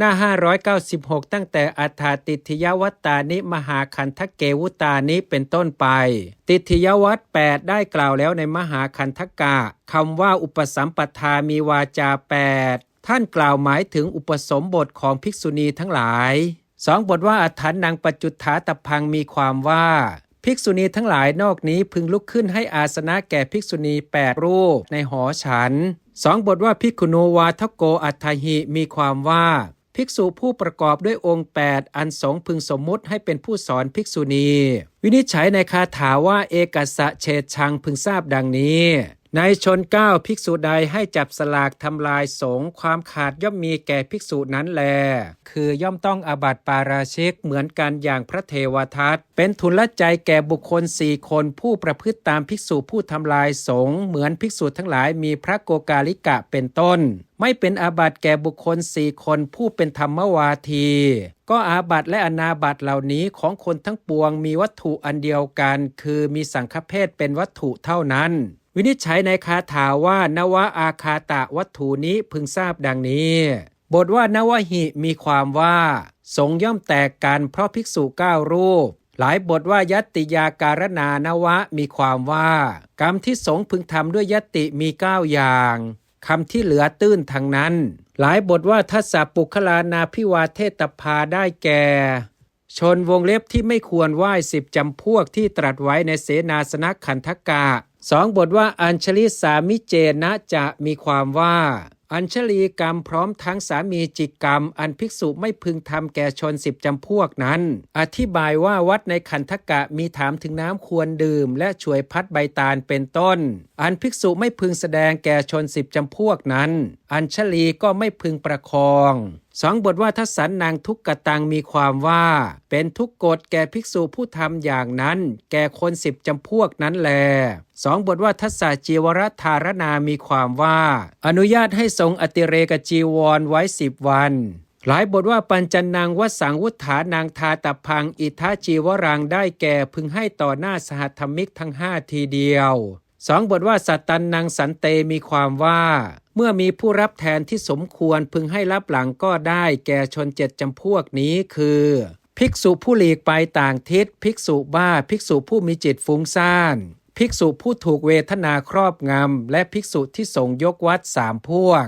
หน้า596ตั้งแต่อัฏฐติทยวัตตานิมหาคันธเกวุตานิเป็นต้นไปติทยวัตร8ได้กล่าวแล้วในมหาคันธกะคำว่าอุปสัมปทามีวาจา8ท่านกล่าวหมายถึงอุปสมบทของภิกษุณีทั้งหลาย2บทว่าอัฏฐานังปัจจุฏฐาตพังมีความว่าภิกษุณีทั้งหลายนอกนี้พึงลุกขึ้นให้อาสนะแก่ภิกษุณี8รูปในหอฉัน2บทว่าภิกขุโนวาทโกอัฏฐหิมีความว่าภิกษุผู้ประกอบด้วยองค์8อันสงฆ์พึงสมมุติให้เป็นผู้สอนภิกษุณีวินิจฉัยในคาถาว่าเอกัสสะเฉดชังพึงทราบดังนี้ในชน9ภิกษุใดให้จับสลากทำลายสงฆ์ความขาดย่อมมีแก่ภิกษุนั้นแลคือย่อมต้องอาบัติปาราชิกเหมือนกันอย่างพระเทวทัตเป็นทุนละใจแก่บุคคล4คนผู้ประพฤติตามภิกษุผู้ทำลายสงฆ์เหมือนภิกษุทั้งหลายมีพระโกกาลิกะเป็นต้นไม่เป็นอาบัติแก่บุคคล4คนผู้เป็นธรรมวาทีก็อาบัติและอนาบัติเหล่านี้ของคนทั้งปวงมีวัตถุอันเดียวกันคือมีสังฆเพศเป็นวัตถุเท่านั้นวินิจฉัยในคาถาว่านวะอาคาตะวัตถุนี้พึงทราบดังนี้บทว่านวหิมีความว่าสงฆ์ย่อมแตกกันเพราะภิกษุ9รูปหลายบทว่ายัตติยาการณานวะมีความว่ากรรมที่สงฆ์พึงทำด้วยยัตติมี9อย่างคำที่เหลือตื้นทางนั้นหลายบทว่าทัสสะปุคลานาภิวาเทตภาได้แก่ชนวงเล็บที่ไม่ควรไหว้10จำพวกที่ตรัสไว้ในเสนาสนะขันธกะ2บทว่าอัญชลิสามิเจนะจะมีความว่าอัญชลีกรรมพร้อมทั้งสามีจิกกรรมอันภิกษุไม่พึงทำแก่ชน10จำพวกนั้นอธิบายว่าวัดในขันธกะมีถามถึงน้ำควรดื่มและช่วยพัดใบตาลเป็นต้นอันภิกษุไม่พึงแสดงแก่ชน10จำพวกนั้นอัญชลีก็ไม่พึงประคอง2บทว่าทัสสันนางทุกกตังมีความว่าเป็นทุกกฎแก่ภิกษุผู้ทำอย่างนั้นแก่คน10จำพวกนั้นแล2บทว่าทัสสะจีวรธารณามีความว่าอนุญาตให้ทรงอติเรกจีวรไว้10วันหลายบทว่าปัญจนังวสังวุฒานางทาตพังอิทาจีวรังได้แก่พึงให้ต่อหน้าสหธรรมิกทั้ง5ทีเดียว2บทว่าสัตตันนางสันเตมีความว่าเมื่อมีผู้รับแทนที่สมควรพึงให้รับหลังก็ได้แก่ชน7จำพวกนี้คือภิกษุผู้หลีกไปต่างทิศภิกษุบ้าภิกษุผู้มีจิตฟุ้งซ่านภิกษุผู้ถูกเวทนาครอบงำและภิกษุที่ส่งยกวัด3พวก